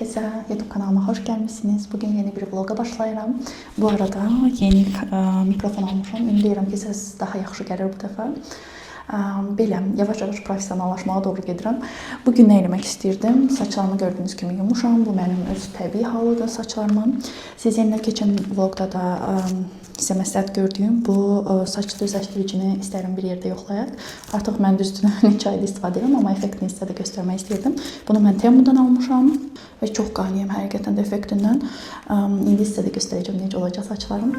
herkese YouTube kanalıma hoş gelmişsiniz. Bugün yeni bir vloga başlayıram. Bu arada yeni mikrofon almışam. Ümid edirəm ki, ses daha yaxşı gəlir bu dəfə. Belə yavaş-yavaş professionallaşmağa doğru gedirəm. Bugün nə eləmək istirdim? Saçlarımı gördüyünüz kimi yumuşam. Bu mənim öz təbii halıdır saçlarımın. Siz yenə keçən vlogda da sizə məsləhət gördüyüm bu saç düzləşdiricini istərəm bir yerdə yoxlayaq. Artıq mən düzdür neçə ayda istifadə edirəm, amma effektini sizə də göstərmək istirdim. Bunu mən Temu'dan almışam və çox qaniyəm həqiqətən də effektindən. İndi sizə də göstərəcəm necə olacaq saçlarım.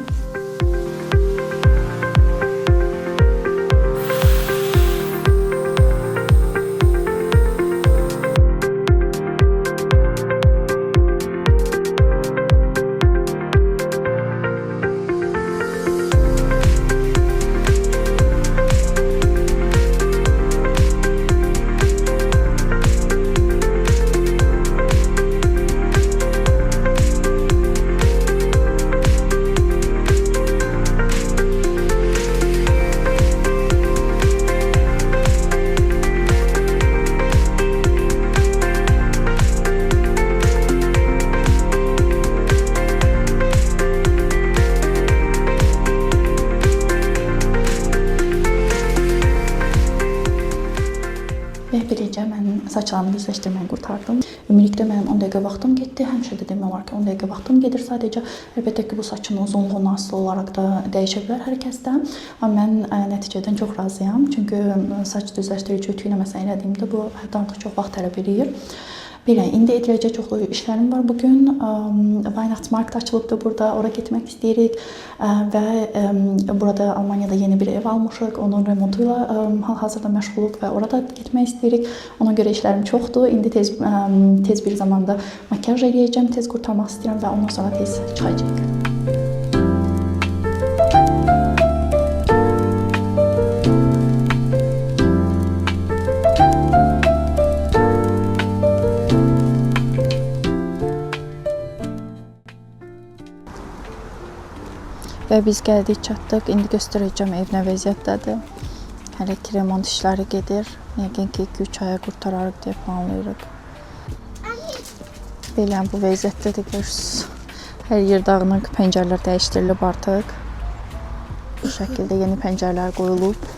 Beləcə mən saçlarımı düzləşdirməyi qurtardım. Ümumilikdə mənim 10 dəqiqə vaxtım getdi. Həmişə də deməm var ki, 10 dəqiqə vaxtım gedir sadəcə. Əlbəttə ki, bu saçın uzunluğuna asılı olaraq da dəyişə bilər hər kəsdə. Amma mən nəticədən çox razıyam. Çünki saç düzləşdirici ütü ilə məsələn elədiyimdə bu həddən artıq çox vaxt tələb edir. Belə, indi ediləcək çoxlu işlərim var bugün. Weihnachtsmarkt açılıbdır burada, ora getmək istəyirik və burada Almaniyada yeni bir ev almışıq. Onun remontuyla hal-hazırda məşğuluq və orada getmək istəyirik. Ona görə işlərim çoxdur. İndi tez bir zamanda makyaj eləyəcəm, tez qurtarmaq istəyirəm və ondan sonra tez çıxacaq. Və biz gəldik, çatdıq. İndi göstərəcəm ev nə vəziyyətdədir. Hələ ki remont işləri gedir. Yəqin ki 2-3 aya qurtararıq deyə planlayırıq. Belə bu vəziyyətdədir, görürsünüz. Hər yer dağınıq, pəncərələr dəyişdirilib artıq. Bu şəkildə yeni pəncərələr qoyulub.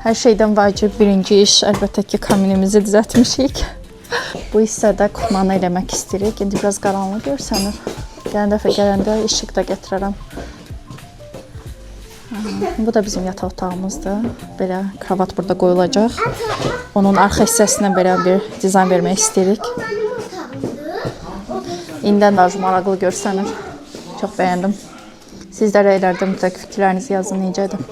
Hər şeydən vacib birinci iş əlbəttə ki kaminimizi düzəltmişik. Bu hissədə kutmanı eləmək istəyirik. İndi biraz qaranlıq görsənir. Gələn dəfə gələndə işıq da gətirərəm. Bu da bizim yataq otağımızdır. Belə kravat burada qoyulacaq. Onun arxa hissəsinə belə bir dizayn vermək istəyirik. İndən də maraqlı görsənir. Çox bəyəndim. Sizlərə elərdəm, mütləq fikirlərinizi yazın necədir.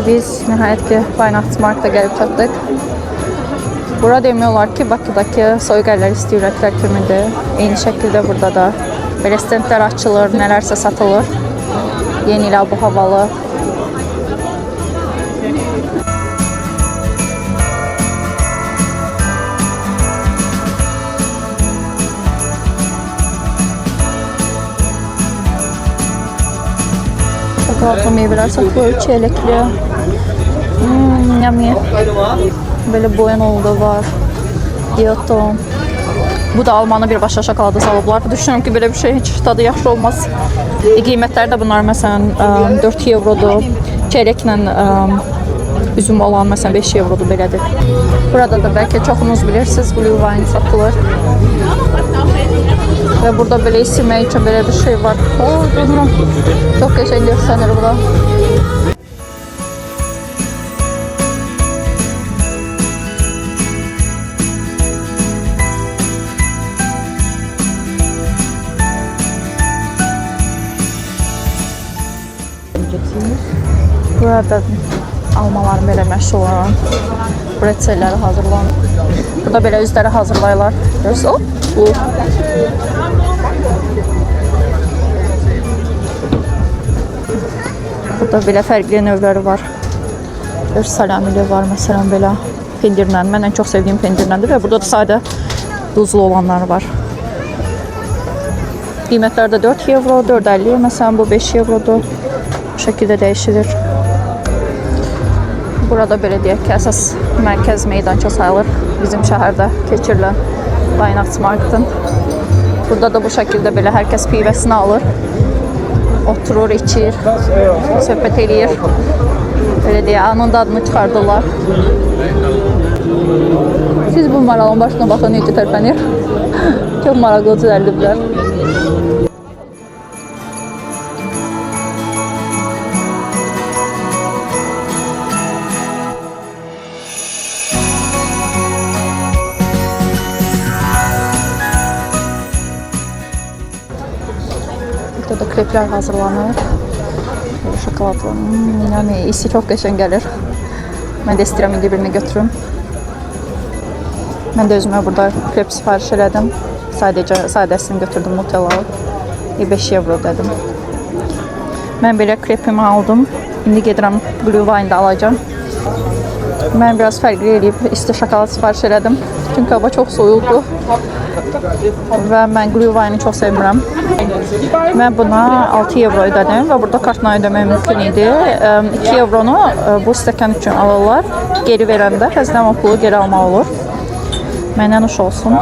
Biz nəhayət ki Weihnachtsmarkt'a gəlib çatdıq. Bura demək olar ki Bakıdakı soyuq əllər istəyirəklər kimidir. Eyni şəkildə burada da belə stendlər açılır, nələrsə satılır. Yeni ilə bu havalı. Şokoladlı meyveler satılıyor, çeyrəkli. Yummy. Böyle Boyanolu da var. Giotto. Bu da Almanı birbaşa şokolada salıblar. Düşünürüm ki belə bir şey hiç tadı yaxşı olmaz. Qiymətləri də bunlar məsələn 4 eurodur. Çeyrəklə üzüm olan məsələn 5 eurodur belədir. Burada da bəlkə çoxunuz bilirsiniz, Blue Wine satılır. Ve burada belə isimmək üçün belə bir şey var. Çok qəşəng görsənir bu da. Göreceksiniz. Burada almalarım belə məşhur olan bretselləri hazırlanır. Burada belə özləri hazırlayırlar. Görürsünüz? Bu. Burada belə fərqli növləri var. Salamili var məsələn belə pendirlə. Mən ən çox sevdiyim pendirləndir və burada da sadə duzlu olanları var. Qiymətlər də 4 euro, 4.50. Məsələn bu 5 eurodur. Bu şəkildə dəyişilir. Burada belə deyək ki, əsas mərkəz meydança sayılır bizim şəhərdə keçirilən Weihnachtsmarktın. Burada da bu şəkildə belə hər kəs pivəsini alır. Oturur, içir, söhbət eləyir. Belə deyə, onun dadını çıxardırlar. Siz bu maralın başına baxın, necə tərpənir. Çox maraqlı düzəldiblər. Burada da kreplər hazırlanır. Şokoladlı. Yəni isi çox qəşəng gəlir. Mən də istəyirəm indi birini götürüm. Mən də özümə burada krep sifariş elədim. Sadəsini götürdüm Nutellalı. 5 euro dedim. Mən belə krepimi aldım. İndi gedirəm Glühwein'də alacağım. Mən biraz fərqli eləyib isti şokolad sifariş elədim. Çünki hava çox soyuqdur. Və mən Glühwein'i çox sevmirəm. Mən buna 6 euro ödədim və burada kartla ödəmək mümkün idi. 2 euronu bu stəkan üçün alırlar. Geri verəndə təzədən o pulu geri almaq olur. Məndən nuş olsun.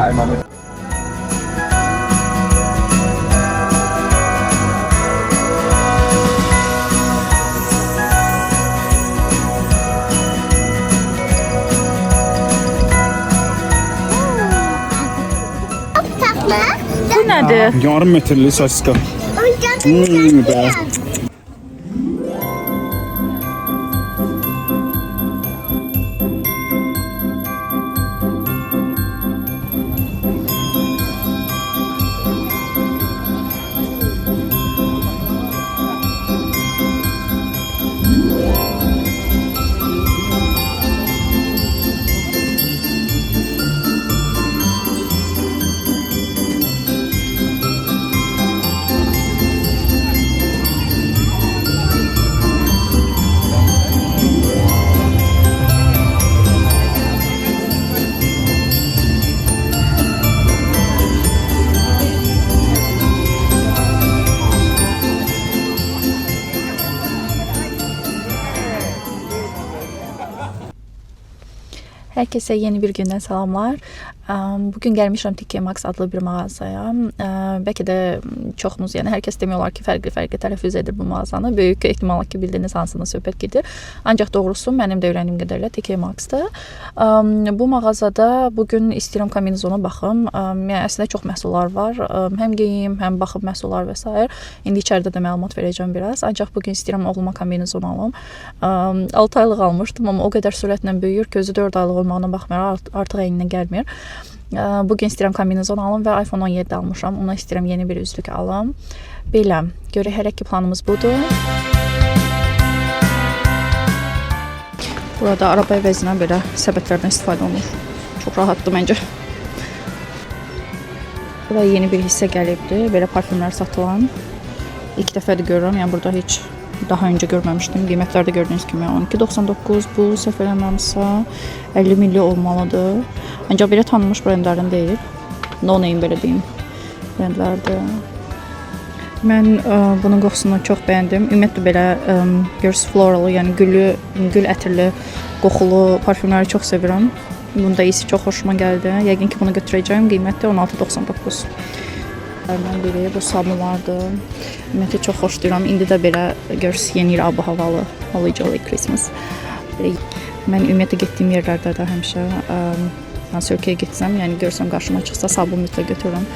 Bu nədir? Yarım metrli sosiska. Herkese yeni bir günden selamlar. Bugün gelmişim TK Maxx adlı bir mağazaya. Belki de çoxunuz, yəni hər kəs demiyorlar ki, fərqli tələffüz edir bu mağazanı. Böyük ehtimal ki, bildiyiniz hansından söhbət gedir. Ancaq doğrusu mənim də öyrəndiyim qədərlə TK Maxx-dır. Bu mağazada bugün istəyirəm kombinezona baxım. Yəni əslində çox məhsullar var. Həm geyim, həm baxıb məhsullar və s. İndi içəridə də məlumat verəcəm biraz. Ancaq bugün istəyirəm oğluma kombinezon alım. 6 aylıq almışdım, amma o qədər sürətlə böyüyür ki, özü 4 aylıq olmağına baxmayaraq artıq əyninə gəlmir. Bugün istəyirəm kombinezon alım və iPhone 17 almışam. Ona istəyirəm yeni bir üzlük alım. Belə, görək hər iki planımız budur. Burada araba əvəzinə belə səbətlərdən istifadə olunur. Çox rahatdır məncə. Burada yeni bir hissə gəlibdir. Belə parfümlər satılan. İlk dəfədir görürəm. Yəni burada heç daha öncə görməmişdim. Qiymətlərdə gördüyünüz kimi 12.99, bu səhv eləmirəmsə 50 milli olmalıdır. Ancaq belə tanınmış brendlərin deyil. No name belə deyim brendlərdir. Mən bunun qoxusunu çox bəyəndim. Ümumiyyətlə belə görürsüz floral, yəni gül ətirli, qoxulu parfümləri çox sevirəm. Bunda iyisi çox xoşuma gəldi. Yəqin ki bunu götürəcəyim. Qiyməti 16.99. Biri bu sabunlardır. Ümumiyyətlə çox xoşlayıram. İndi də belə görürsüz yeni il abı havalı, Holly Jolly Christmas. Mən ümumiyyətlə getdiyim yerlərdə də həmişə hansı ölkəyə getsəm, yəni görsəm qarşıma çıxsa sabun mütləq götürürəm.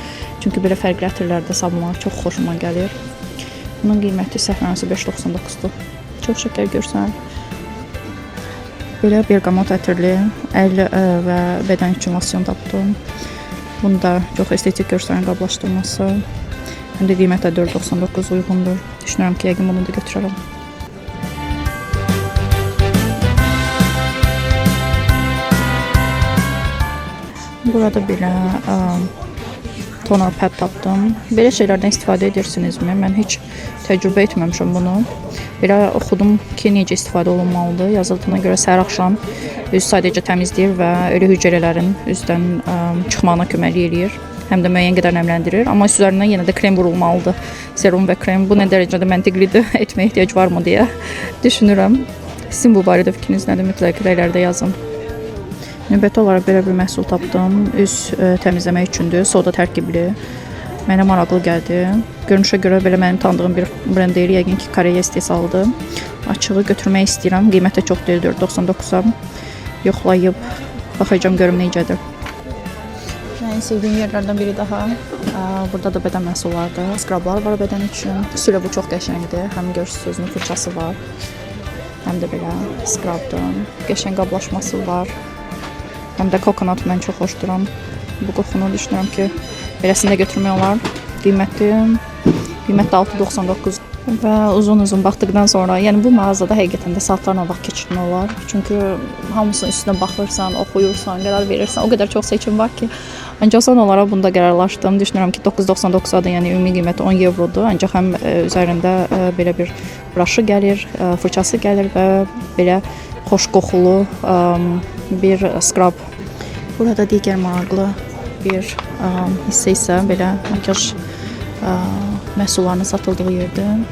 Çünki belə fərqli ətirlərdə sabunlar çox xoşuma gəlir. Bunun qiyməti səhvləməsi 5.99-dur. Çox şəkər görsən. Belə bergamot ətirli, əl və bədən üçün losyon tapdım. Bunda çox estetik görsənən qablaşdırması. Həm də qiymətə 4.99 uyğundur. Düşünürəm ki, yəqin bunu da götürərəm. Burada belə toner pad tapdım. Belə şeylərdən istifadə edirsinizmi? Mən heç təcrübə etməmişəm bunu. Belə oxudum ki, necə istifadə olunmalıdır. Yazıldığına görə səhər axşam üz sadəcə təmizləyir və ölü hüceyrələrin üzdən çıxmağına kömək eləyir. Həm də müəyyən qədər nəmləndirir. Amma üzərindən yenə də krem vurulmalıdır. Serum və krem. Bu nə dərəcədə məntiqlidir, etməyə ehtiyac varmı deyə düşünürəm. Sizin bu barədə fikriniz nədir? Mütləq rəylərdə yazın. Növbəti olaraq belə bir məhsul tapdım. Üz təmizləmək üçündür. Soda tərkibli. Mənə maraqlı gəldi. Görünüşə görə belə mənim tanıdığım bir brend deyil. Yəqin ki, Koreya istehsalıdır. Açığı götürmək istəyirəm. Qiyməti çox deyil, 4.99-a. Yoxlayıb baxacağam görüm necədir. Mənim sevdiyim yerlərdən biri daha. Burada da bədən məhsullardır. Skrablar var bədən üçün. Xüsusilə bu çox qəşəngdir. Həm görürsünüz, özünün fırçası var. Həm də belə skrabdır. Qəşəng qablaşması var. Həm də kokonat mən çox xoşduram. Bu qoxunu düşünürəm ki, beləsində götürmək olar. Qiyməti 6.99 və uzun baxdıqdan sonra, yəni bu mağazada həqiqətən də saatlarla vaxt keçirmək olar. Çünki hamısının üstünə baxırsan, oxuyursan, qərar verirsən, o qədər çox seçim var ki. Ancaq son olaraq bunda qərarlaşdım. Düşünürəm ki, 9.99-adır, yəni ümumi qiyməti 10 evrodur. Ancaq həm üzərində belə bir braşı gəlir, fırçası gəlir və belə xoş qoxulu bir skrab. Burada digər maraqlı bir hissə isə belə makyaj məhsullarının satıldığı yerdir.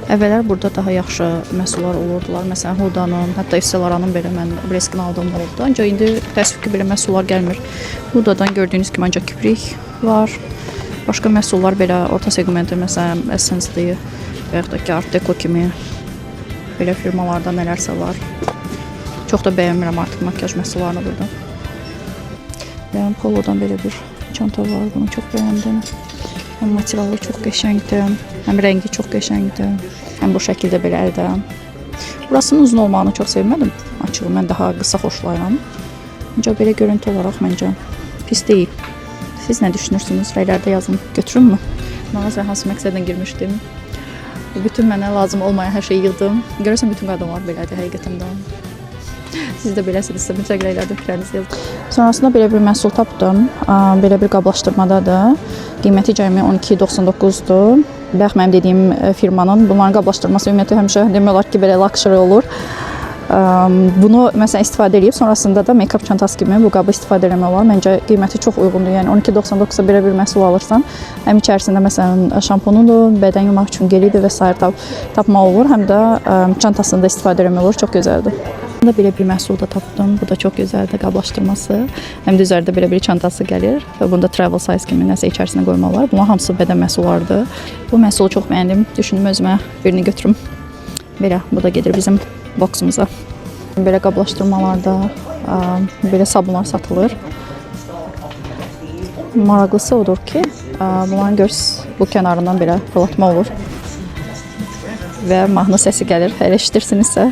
Əvvəllər burada daha yaxşı məhsullar olurdular. Məsələn, Huda'nın, hətta Yves Saint Laurent'ın belə mən Breskin aldığım oldu. Ancaq indi təəssüf ki, belə məhsullar gəlmir. Huda'dan gördüyünüz kimi ancaq kiprik var. Başqa məhsullar belə orta segmenti, məsələn, Essence-dir və yaxud da ki, Art Deco kimi belə firmalarda nələrsə var. Çox da bəyənmirəm artıq makyaj məhsullarını burada. Və Polo'dan belə bir çanta var, bunu çox bəyəndim. Həm materialı çox qəşəngdir, həm rəngi çox qəşəngdir, həm bu şəkildə belə əldə. Burasının uzun olmağını çox sevmədim, açığı mən daha qısa xoşlayıram. Ancaq belə görüntü olaraq məncə pis deyil. Siz nə düşünürsünüz? Rəylərdə yazın, götürünmü? Mağazaya hansı məqsədlə girmişdim? Bütün mənə lazım olmayan hər şeyi yığdım. Görürsən, bütün qadınlar belədir həqiqətən də. Siz də beləsinizsə, mütləq rəylərdə fikrlərinizi yazın. Sonrasında belə bir məhsul tapdım. Belə bir qablaşdırmadadır. Qiyməti cəmi 12.99-dur. Bax, mənim dediyim firmanın bunların qablaşdırması ümumiyyətlə həmişə demək olar ki, belə luxury olur. Bunu məsələn istifadə edib, sonrasında da make-up çantası kimi bu qabı istifadə etmək olar. Məncə qiyməti çox uyğundur. Yəni 12.99-a belə bir məhsul alırsan, həm içərisində məsələn şampunudur, bədən yumaq üçün gelidir və sair tapmaq olur, həm də çantasını da istifadə etmək olur. Çox gözəldir. Bunda belə bir məhsul da tapdım. Bu da çox gözəldir, qablaşdırması. Həm də üzərində belə bir çantası gəlir və bunda travel size kimi nəsə içərisinə qoymaq olar. Bunlar hamısı bədən məhsullarıdır. Bu məhsulu çox bəyəndim. Düşündüm özümə birini götürüm. Belə, bu da gedir bizim boksumuza. Belə qablaşdırmalarda belə sabunlar satılır. Maraqlısı odur ki, bunların bu kənarından belə fırlatma olur və mahnı səsi gəlir. Hələ eşidirsinizsə,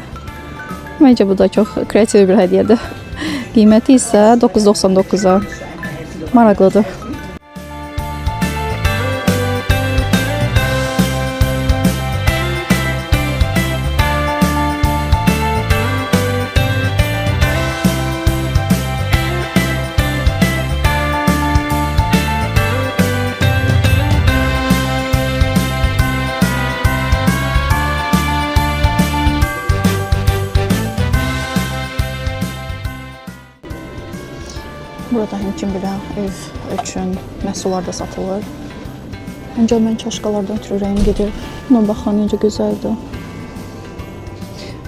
məncə bu da çox kreativ bir hədiyyədir. Qiyməti isə 9.99-a. Maraqlıdır. Burada həmçinin belə ev üçün məhsullar da satılır. Ancaq mən çaşqalardan ötürü rəyim gedir. Buna baxın, necə gözəldir.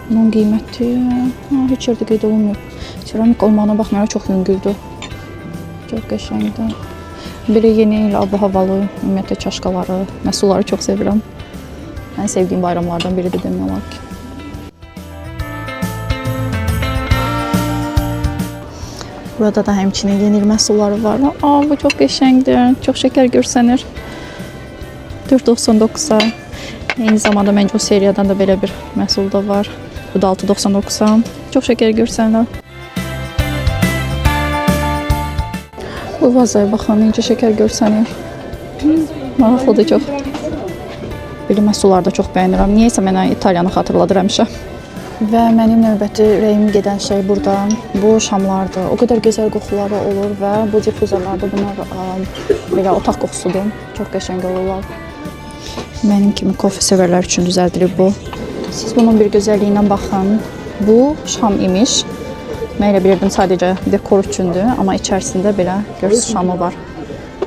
Bunun qiyməti heç yerdə qeyd olunmuyor. Keramik olmağına baxmayaraq çox yüngüldür. Çox qəşəngdir. Belə yeni il ab-havalı, ümumiyyətlə çaşqaları, məhsulları çox sevirəm. Ən sevdiyim bayramlardan biridir demək olar ki. Burada da həmçinin yeni il məhsulları var. Bu çox qəşəngdir, çox şəkər görsənir. 4.99-a. Eyni zamanda məncə o seriyadan da belə bir məhsul da var. Bu da 6.99-a. Çox şəkər görsənir. Bu vazaya baxın, necə şəkər görsənir. Maraqlıdır çox. Belə məhsulları da çox bəyənirəm. Niyeysə mənə İtaliyanı xatırladır həmişə. Və mənim növbəti ürəyim gedən şey burada bu şamlardır. O qədər gözəl qoxuları olur və bu difuzorlarda bunlar belə otaq qoxusudur. Çox qəşəng olurlar. Mənim kimi kofe sevərlər üçün düzəldilib bu. Siz bunun bir gözəlliyinə baxın. Bu şam imiş. Mən elə bilirdim sadəcə dekor üçündür, amma içərisində belə görsüz şamı var.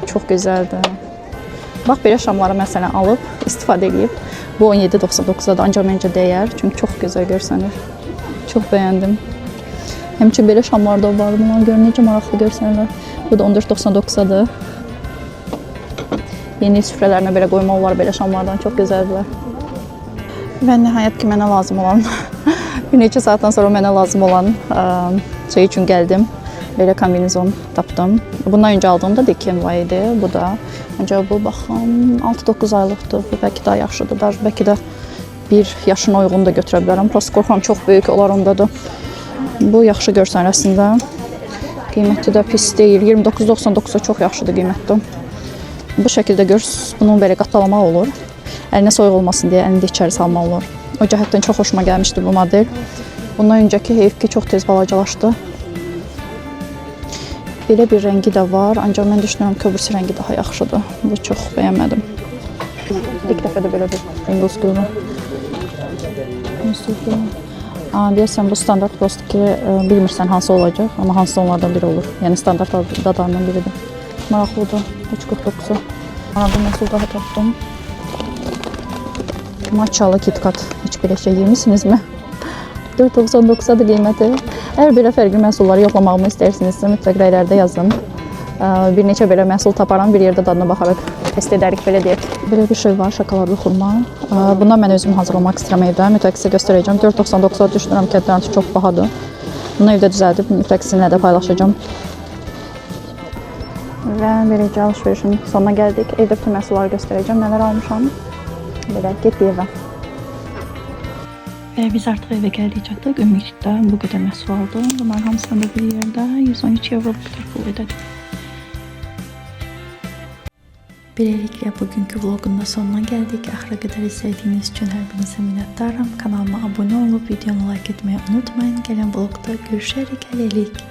Çox gözəldir. Bax, belə şamları məsələn alıb, istifadə edib. Bu 17.99-dadır, ancaq məncə dəyər, çünki çox gözəl görsənir. Çox bəyəndim. Həmçinin belə şamlar da var, bunlar görün necə maraqlı görsənirlər. Bu da 14.99-dadır. Yeni süfrələrinə belə qoymaq olar belə şamlardan, çox gözəldirlər. Və nəhayət ki, mənə lazım olan, bir neçə saatdan sonra mənə lazım olan şey üçün gəldim. Belə kombinezon tapdım. Bundan öncə aldığımda DKNY idi, bu da. Ancaq bu, baxın, 6-9 aylıqdır. Bu bəlkə daha yaxşıdır. Bəlkə də bir yaşına uyğun da götürə bilərəm. Prosta qorxuram, çox böyük olar ondadır. Bu yaxşı görsən əslində. Qiyməti də pis deyil. 29.99-a çox yaxşıdır qiyməti. Bu şəkildə görsünüz, bunun belə qatlalamaq olur. Əlinə soyuq olmasın deyə əlində içəri salmaq olur. O cəhətdən çox xoşuma gəlmişdi bu model. Bundan öncəki heyf ki, çox tez balacalaşdı. Belə bir rəngi də var, ancaq mən düşünürəm ki, öbürsü rəngi daha yaxşıdır. Bu çox bəyənmədim. İlk dəfə də belə bir English qılımı. Deyəsən, bu standart prosto ki, bilmirsən hansı olacaq, amma hansı onlardan biri olur. Yəni, standart dadlarından biridir. Maraqlıdır, 3.49-u. Bu məhsul daha tapdım. Matchalı KitKat, heç belə şey yemişsinizmi? 4.99-dadır qiyməti. Əgər belə fərqli məhsulları yoxlamağımı istəyirsinizsə, mütləq rəylərdə yazın. Bir neçə belə məhsul taparam, bir yerdə dadına baxaraq test edərik, belə deyək. Belə bir şey var, şokoladlı xurma. Bundan mən özüm hazırlamaq istəyirəm evdə. Mütləq sizə göstərəcəm. 4.99-da düşünürəm ki, hətta çox bahadır. Bunu evdə düzəldib, mütləq sizinlə də paylaşacağım. Və beləcə alışverişin sonuna gəldik. Evdə bütün məhsulları göstərəcəm, nələr almışam. Belə, getdik evə. Və biz artıq evə gəldik, çatdıq. Ümumilikdə bu qədər məhsul aldım. Bunların hamısını da bir yerdə 113 euro bu qədər pul ödədim. Beləliklə bugünkü vlogun da sonuna gəldik. Axıra qədər izlədiyiniz üçün hər birinizə minnətdaram. Kanalıma abunə olub, videonu like etməyi unutmayın. Gələn vlogda görüşərik, hələlik.